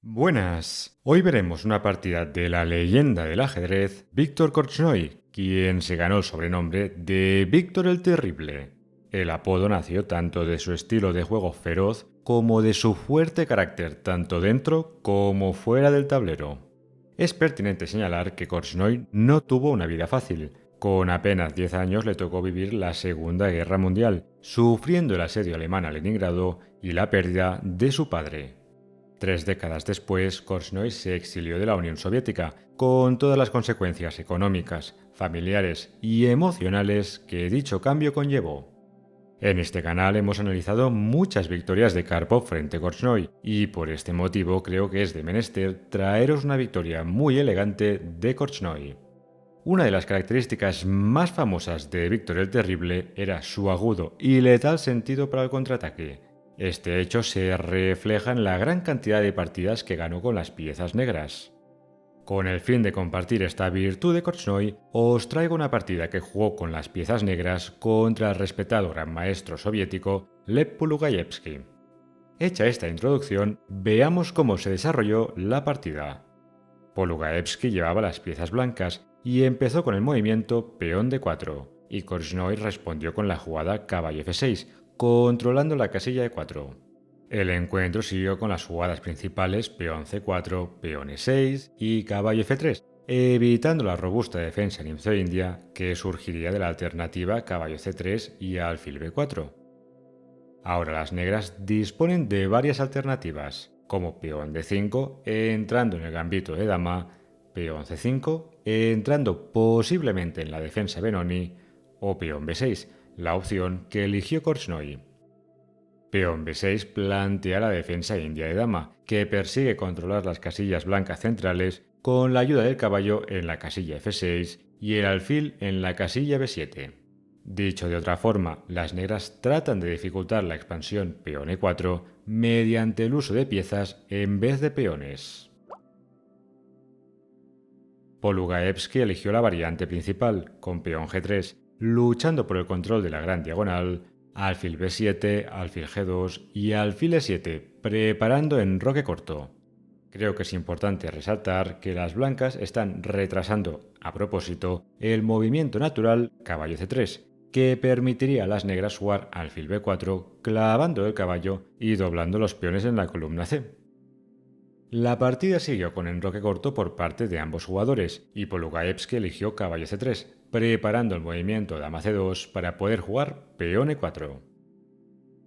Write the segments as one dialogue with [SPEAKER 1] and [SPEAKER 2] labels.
[SPEAKER 1] Buenas, hoy veremos una partida de la leyenda del ajedrez Víctor Korchnoi, quien se ganó el sobrenombre de Víctor el Terrible. El apodo nació tanto de su estilo de juego feroz como de su fuerte carácter tanto dentro como fuera del tablero. Es pertinente señalar que Korchnoi no tuvo una vida fácil. Con apenas 10 años le tocó vivir la Segunda Guerra Mundial, sufriendo el asedio alemán a Leningrado y la pérdida de su padre. 3 décadas después, Korchnoi se exilió de la Unión Soviética, con todas las consecuencias económicas, familiares y emocionales que dicho cambio conllevó. En este canal hemos analizado muchas victorias de Karpov frente a Korchnoi y por este motivo creo que es de menester traeros una victoria muy elegante de Korchnoi. Una de las características más famosas de Víctor el Terrible era su agudo y letal sentido para el contraataque. Este hecho se refleja en la gran cantidad de partidas que ganó con las piezas negras. Con el fin de compartir esta virtud de Korchnoi, os traigo una partida que jugó con las piezas negras contra el respetado gran maestro soviético Lev Polugayevsky. Hecha esta introducción, veamos cómo se desarrolló la partida. Polugayevsky llevaba las piezas blancas y empezó con el movimiento peón d4, y Korchnoi respondió con la jugada caballo f6, controlando la casilla de 4. El encuentro siguió con las jugadas principales peón c4, peón e6 y caballo f3, evitando la robusta defensa nimzo-india que surgiría de la alternativa caballo c3 y alfil b4. Ahora las negras disponen de varias alternativas, como peón d5 entrando en el gambito de dama, peón c5 entrando posiblemente en la defensa Benoni, o peón b6, la opción que eligió Korchnoi. Peón b6 plantea la defensa india de dama, que persigue controlar las casillas blancas centrales con la ayuda del caballo en la casilla f6 y el alfil en la casilla b7. Dicho de otra forma, las negras tratan de dificultar la expansión peón e4 mediante el uso de piezas en vez de peones. Polugayevsky eligió la variante principal, con peón g3, luchando por el control de la gran diagonal, alfil b7, alfil g2 y alfil e7, preparando enroque corto. Creo que es importante resaltar que las blancas están retrasando, a propósito, el movimiento natural caballo c3, que permitiría a las negras jugar alfil b4, clavando el caballo y doblando los peones en la columna c. La partida siguió con enroque corto por parte de ambos jugadores y Polugayevsky eligió caballo c3, preparando el movimiento dama c2 para poder jugar peón e4.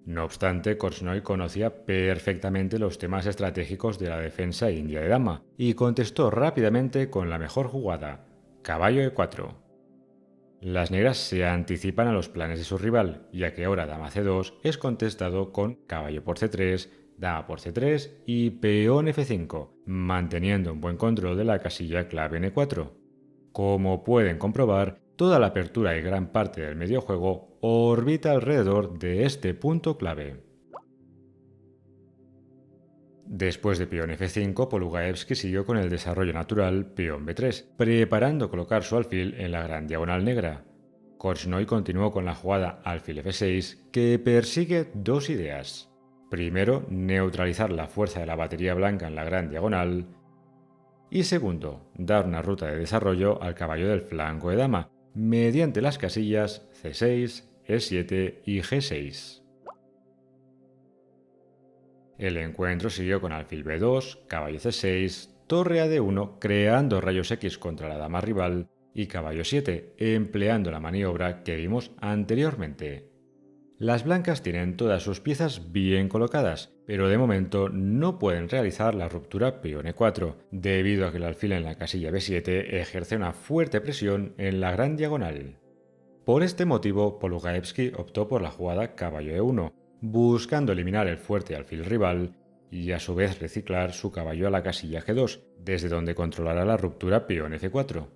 [SPEAKER 1] No obstante, Korchnoi conocía perfectamente los temas estratégicos de la defensa india de dama y contestó rápidamente con la mejor jugada, caballo e4. Las negras se anticipan a los planes de su rival, ya que ahora dama c2 es contestado con caballo por c3, dama por c3 y peón f5, manteniendo un buen control de la casilla clave en e4. Como pueden comprobar, toda la apertura y gran parte del mediojuego orbita alrededor de este punto clave. Después de peón f5, Polugayevsky siguió con el desarrollo natural peón b3, preparando colocar su alfil en la gran diagonal negra. Korchnoi continuó con la jugada alfil f6, que persigue dos ideas. Primero, neutralizar la fuerza de la batería blanca en la gran diagonal. Y segundo, dar una ruta de desarrollo al caballo del flanco de dama, mediante las casillas c6, e7 y g6. El encuentro siguió con alfil b2, caballo c6, torre a d1 creando rayos X contra la dama rival y caballo 7 empleando la maniobra que vimos anteriormente. Las blancas tienen todas sus piezas bien colocadas, pero de momento no pueden realizar la ruptura peón e4, debido a que el alfil en la casilla b7 ejerce una fuerte presión en la gran diagonal. Por este motivo, Polugayevsky optó por la jugada caballo e1, buscando eliminar el fuerte alfil rival y a su vez reciclar su caballo a la casilla g2, desde donde controlará la ruptura peón f4.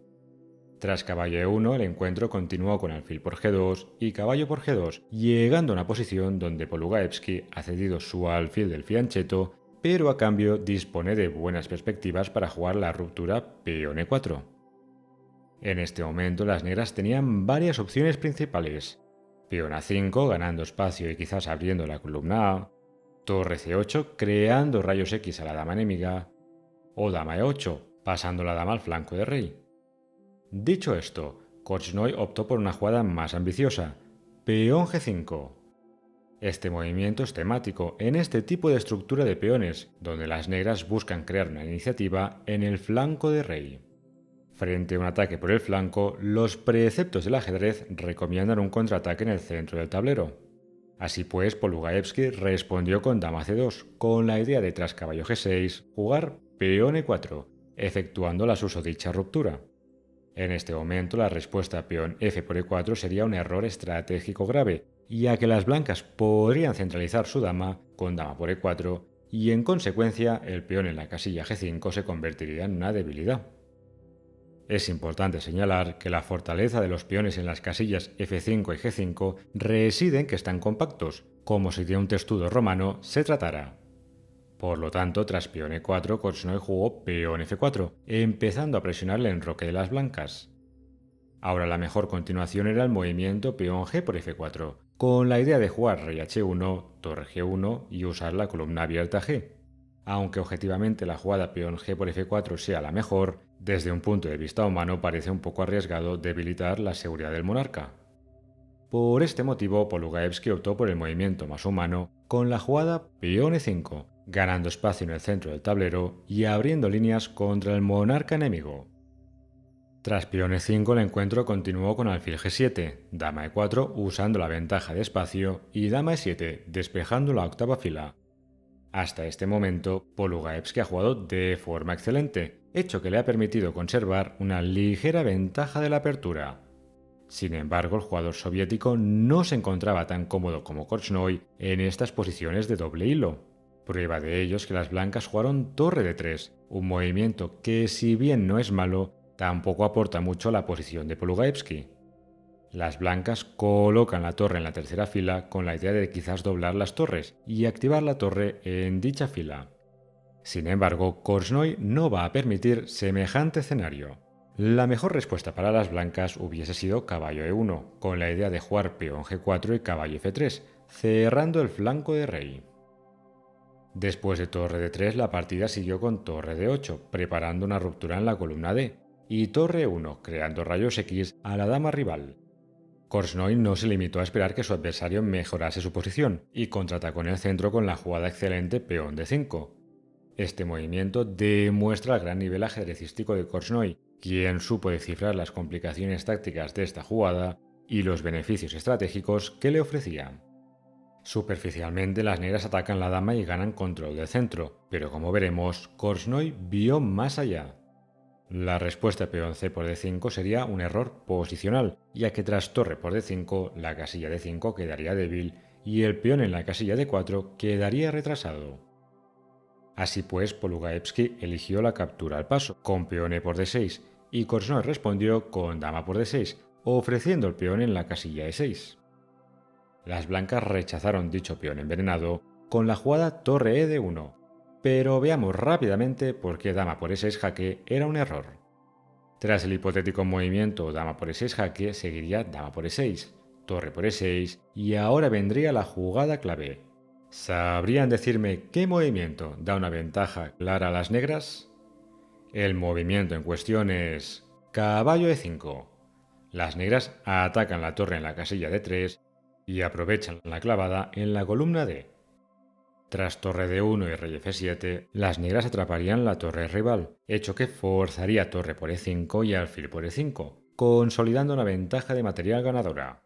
[SPEAKER 1] Tras caballo e1, el encuentro continuó con alfil por g2 y caballo por g2, llegando a una posición donde Polugayevsky ha cedido su alfil del fianchetto, pero a cambio dispone de buenas perspectivas para jugar la ruptura peón e4. En este momento las negras tenían varias opciones principales. Peón a5 ganando espacio y quizás abriendo la columna A. torre C8 creando rayos X a la dama enemiga, o dama E8, pasando la dama al flanco de rey. Dicho esto, Korchnoi optó por una jugada más ambiciosa, peón G5. Este movimiento es temático en este tipo de estructura de peones, donde las negras buscan crear una iniciativa en el flanco de rey. Frente a un ataque por el flanco, los preceptos del ajedrez recomiendan un contraataque en el centro del tablero. Así pues, Polugaevsky respondió con dama C2, con la idea de tras caballo G6 jugar peón E4, efectuando la susodicha ruptura. En este momento, la respuesta peón F por E4 sería un error estratégico grave, ya que las blancas podrían centralizar su dama con dama por E4 y en consecuencia el peón en la casilla G5 se convertiría en una debilidad. Es importante señalar que la fortaleza de los peones en las casillas F5 y G5 reside en que están compactos, como si de un testudo romano se tratara. Por lo tanto, tras peón E4, Korchnoi jugó peón F4, empezando a presionar el enroque de las blancas. Ahora la mejor continuación era el movimiento peón G por F4, con la idea de jugar rey H1, torre G1 y usar la columna abierta G. Aunque objetivamente la jugada peón G por F4 sea la mejor, desde un punto de vista humano parece un poco arriesgado debilitar la seguridad del monarca. Por este motivo, Polugaevsky optó por el movimiento más humano con la jugada peón E5, ganando espacio en el centro del tablero y abriendo líneas contra el monarca enemigo. Tras peón E5 el encuentro continuó con alfil G7, dama E4 usando la ventaja de espacio y dama E7 despejando la octava fila. Hasta este momento, Polugaevsky ha jugado de forma excelente, hecho que le ha permitido conservar una ligera ventaja de la apertura. Sin embargo, el jugador soviético no se encontraba tan cómodo como Korchnoi en estas posiciones de doble hilo. Prueba de ello es que las blancas jugaron torre de 3, un movimiento que, si bien no es malo, tampoco aporta mucho a la posición de Polugaevsky. Las blancas colocan la torre en la tercera fila con la idea de quizás doblar las torres y activar la torre en dicha fila. Sin embargo, Korchnoi no va a permitir semejante escenario. La mejor respuesta para las blancas hubiese sido caballo E1, con la idea de jugar peón G4 y caballo F3, cerrando el flanco de rey. Después de torre de 3, la partida siguió con torre de 8, preparando una ruptura en la columna D, y torre E1, creando rayos X a la dama rival. Korchnoi no se limitó a esperar que su adversario mejorase su posición y contraatacó en el centro con la jugada excelente peón D5. Este movimiento demuestra el gran nivel ajedrecístico de Korchnoi, quien supo descifrar las complicaciones tácticas de esta jugada y los beneficios estratégicos que le ofrecía. Superficialmente, las negras atacan la dama y ganan control del centro, pero como veremos, Korchnoi vio más allá. La respuesta peón C por D5 sería un error posicional, ya que tras torre por D5 la casilla D5 quedaría débil y el peón en la casilla D4 quedaría retrasado. Así pues, Polugaevsky eligió la captura al paso, con peón E por D6, y Korchnoi respondió con dama por D6, ofreciendo el peón en la casilla E6. Las blancas rechazaron dicho peón envenenado con la jugada torre E de 1, pero veamos rápidamente por qué dama por E6 jaque era un error. Tras el hipotético movimiento dama por E6 jaque seguiría dama por E6, torre por E6 y ahora vendría la jugada clave. ¿Sabrían decirme qué movimiento da una ventaja clara a las negras? El movimiento en cuestión es caballo E5. Las negras atacan la torre en la casilla D3 y aprovechan la clavada en la columna D. Tras torre D1 y rey F7, las negras atraparían la torre rival, hecho que forzaría torre por E5 y alfil por E5, consolidando una ventaja de material ganadora.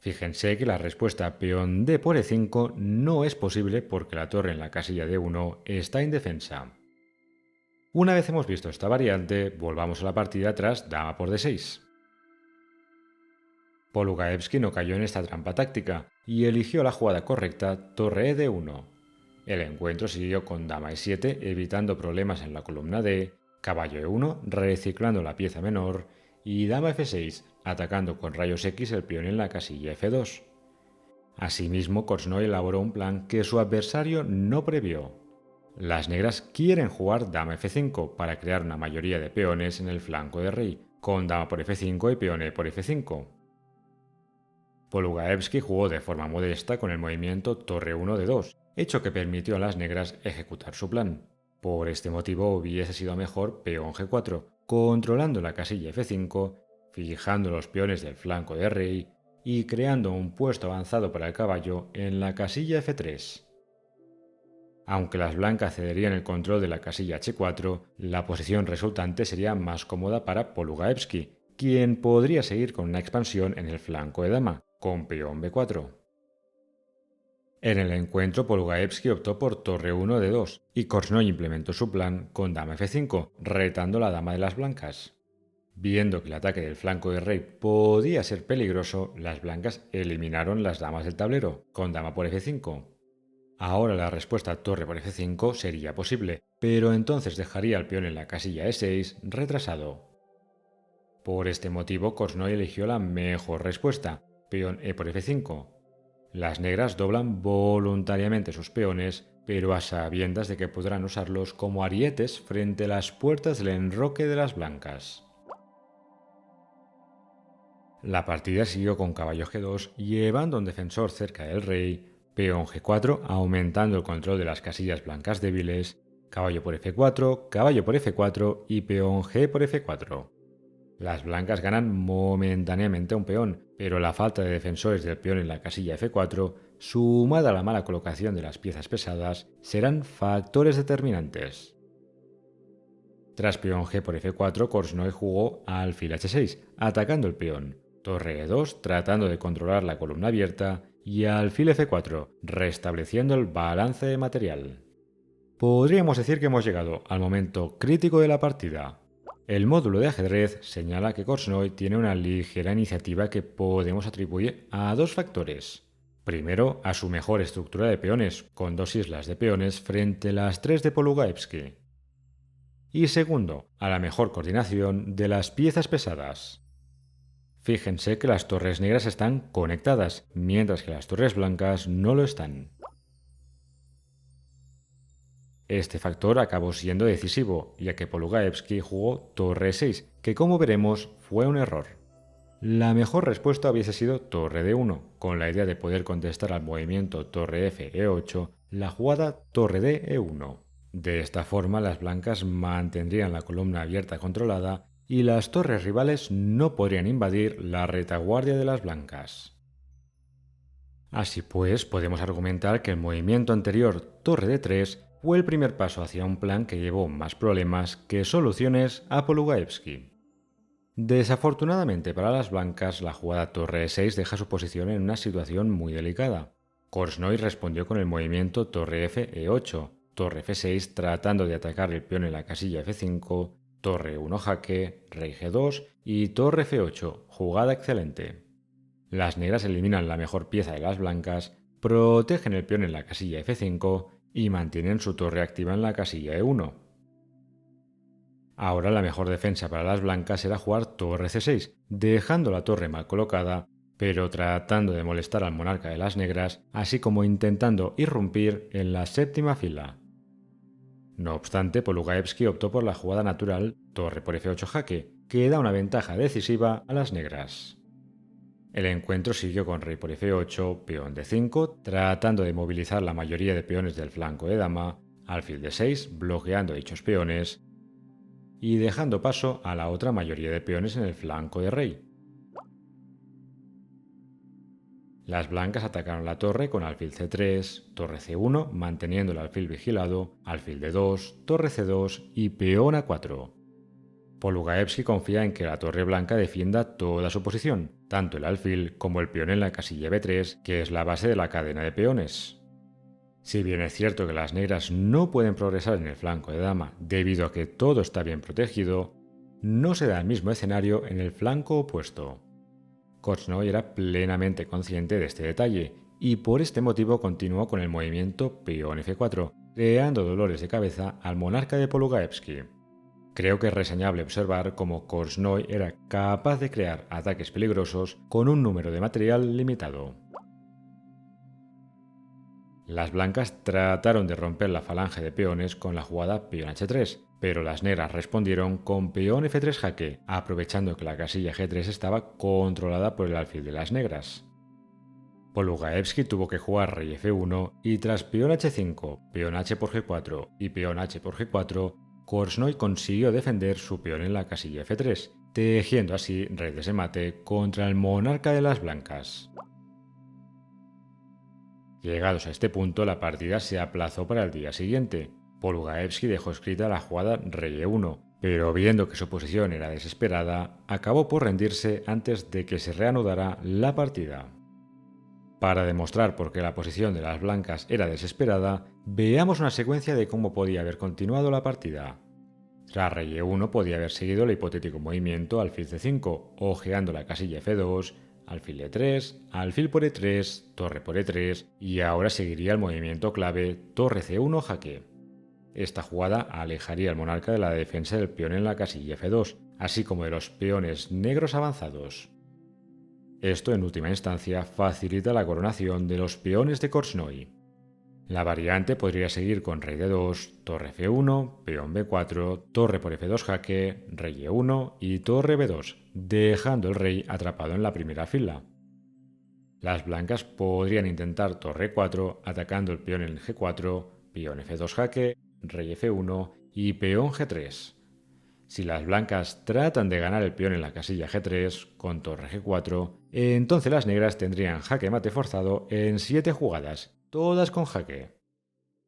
[SPEAKER 1] Fíjense que la respuesta peón D por E5 no es posible porque la torre en la casilla D1 está indefensa. Una vez hemos visto esta variante, volvamos a la partida tras dama por D6. Polugaevsky no cayó en esta trampa táctica y eligió la jugada correcta torre E de 1. El encuentro siguió con dama E7 evitando problemas en la columna D, caballo E1 reciclando la pieza menor y dama F6 atacando con rayos X el peón en la casilla F2. Asimismo, Korchnoi elaboró un plan que su adversario no previó. Las negras quieren jugar dama F5 para crear una mayoría de peones en el flanco de rey, con dama por F5 y peón E por F5. Polugaevsky jugó de forma modesta con el movimiento torre 1 de 2, hecho que permitió a las negras ejecutar su plan. Por este motivo hubiese sido mejor peón G4, controlando la casilla F5, fijando los peones del flanco de rey y creando un puesto avanzado para el caballo en la casilla F3. Aunque las blancas cederían el control de la casilla H4, la posición resultante sería más cómoda para Polugaevski, quien podría seguir con una expansión en el flanco de dama, con peón B4. En el encuentro, Polugaevski optó por torre 1 de 2 y Korchnoi implementó su plan con dama F5, retando la dama de las blancas. Viendo que el ataque del flanco de rey podía ser peligroso, las blancas eliminaron las damas del tablero, con dama por F5. Ahora la respuesta torre por F5 sería posible, pero entonces dejaría al peón en la casilla E6 retrasado. Por este motivo, Korchnoi eligió la mejor respuesta, peón E por F5. Las negras doblan voluntariamente sus peones, pero a sabiendas de que podrán usarlos como arietes frente a las puertas del enroque de las blancas. La partida siguió con caballo G2, llevando un defensor cerca del rey, peón G4 aumentando el control de las casillas blancas débiles, caballo por F4, caballo por F4 y peón G por F4. Las blancas ganan momentáneamente un peón, pero la falta de defensores del peón en la casilla F4, sumada a la mala colocación de las piezas pesadas, serán factores determinantes. Tras peón G por F4, Korchnoi jugó alfil H6, atacando el peón, torre E2 tratando de controlar la columna abierta y alfil F4, restableciendo el balance de material. Podríamos decir que hemos llegado al momento crítico de la partida. El módulo de ajedrez señala que Korchnoi tiene una ligera iniciativa que podemos atribuir a dos factores. Primero, a su mejor estructura de peones, con dos islas de peones frente a las tres de Polugaevski. Y segundo, a la mejor coordinación de las piezas pesadas. Fíjense que las torres negras están conectadas, mientras que las torres blancas no lo están. Este factor acabó siendo decisivo, ya que Polugaevski jugó torre 6, que como veremos fue un error. La mejor respuesta hubiese sido torre D1, con la idea de poder contestar al movimiento torre F E8 la jugada torre D E1. De esta forma las blancas mantendrían la columna abierta controlada y las torres rivales no podrían invadir la retaguardia de las blancas. Así pues, podemos argumentar que el movimiento anterior torre D3 fue el primer paso hacia un plan que llevó más problemas que soluciones a Polugaevski. Desafortunadamente para las blancas, la jugada torre E6 deja su posición en una situación muy delicada. Korchnoi respondió con el movimiento torre F E8, torre F6 tratando de atacar el peón en la casilla F5, torre 1 jaque, rey G2 y torre F8, jugada excelente. Las negras eliminan la mejor pieza de las blancas, protegen el peón en la casilla F5 y mantienen su torre activa en la casilla E1. Ahora la mejor defensa para las blancas era jugar torre C6, dejando la torre mal colocada, pero tratando de molestar al monarca de las negras, así como intentando irrumpir en la séptima fila. No obstante, Polugaevski optó por la jugada natural torre por F8 jaque, que da una ventaja decisiva a las negras. El encuentro siguió con rey por F8, peón D5, tratando de movilizar la mayoría de peones del flanco de dama, alfil D6, bloqueando dichos peones, y dejando paso a la otra mayoría de peones en el flanco de rey. Las blancas atacaron la torre con alfil C3, torre C1, manteniendo el alfil vigilado, alfil D2, torre C2 y peón A4. Polugaevski confía en que la torre blanca defienda toda su posición, tanto el alfil como el peón en la casilla B3, que es la base de la cadena de peones. Si bien es cierto que las negras no pueden progresar en el flanco de dama debido a que todo está bien protegido, no se da el mismo escenario en el flanco opuesto. Korchnoi era plenamente consciente de este detalle y por este motivo continuó con el movimiento peón F4, creando dolores de cabeza al monarca de Polugaevski. Creo que es reseñable observar cómo Korchnoi era capaz de crear ataques peligrosos con un número de material limitado. Las blancas trataron de romper la falange de peones con la jugada peón H3, pero las negras respondieron con peón F3 jaque, aprovechando que la casilla G3 estaba controlada por el alfil de las negras. Polugaevsky tuvo que jugar rey f1 y tras peón h5, peón h por g4 y peón h por g4, Korchnoi consiguió defender su peón en la casilla f3, tejiendo así rey de ese mate contra el monarca de las blancas. Llegados a este punto, la partida se aplazó para el día siguiente. Polugaevsky dejó escrita la jugada rey e1, pero viendo que su posición era desesperada, acabó por rendirse antes de que se reanudara la partida. Para demostrar por qué la posición de las blancas era desesperada, veamos una secuencia de cómo podía haber continuado la partida. Tras rey e1 podía haber seguido el hipotético movimiento alfil c5, ojeando la casilla f2, alfil e3, alfil por e3, torre por e3 y ahora seguiría el movimiento clave torre c1 jaque. Esta jugada alejaría al monarca de la defensa del peón en la casilla f2, así como de los peones negros avanzados. Esto en última instancia facilita la coronación de los peones de Korchnoi. La variante podría seguir con rey d2, torre f1, peón b4, torre por f2 jaque, rey e1 y torre b2, dejando el rey atrapado en la primera fila. Las blancas podrían intentar torre 4 atacando el peón en g4, peón f2 jaque, rey f1 y peón g3. Si las blancas tratan de ganar el peón en la casilla g3 con torre g4, entonces las negras tendrían jaque mate forzado en 7 jugadas, todas con jaque.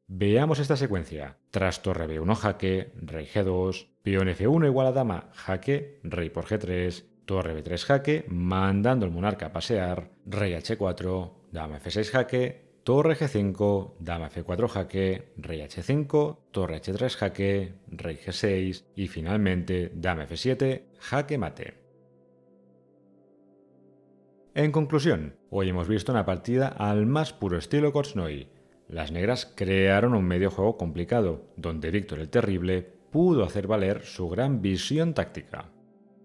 [SPEAKER 1] Veamos esta secuencia. Tras torre b1 jaque, rey g2, peón f1 igual a dama jaque, rey por g3, torre b3 jaque, mandando al monarca a pasear, rey h4, dama f6 jaque, torre g5, dama f4 jaque, rey h5, torre h3 jaque, rey g6 y finalmente dama f7, jaque mate. En conclusión, hoy hemos visto una partida al más puro estilo Korchnoi. Las negras crearon un medio juego complicado, donde Víctor el Terrible pudo hacer valer su gran visión táctica.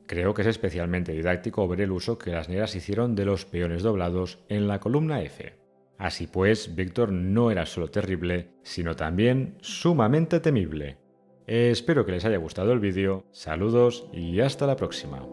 [SPEAKER 1] Creo que es especialmente didáctico ver el uso que las negras hicieron de los peones doblados en la columna F. Así pues, Víctor no era solo terrible, sino también sumamente temible. Espero que les haya gustado el vídeo, saludos y hasta la próxima.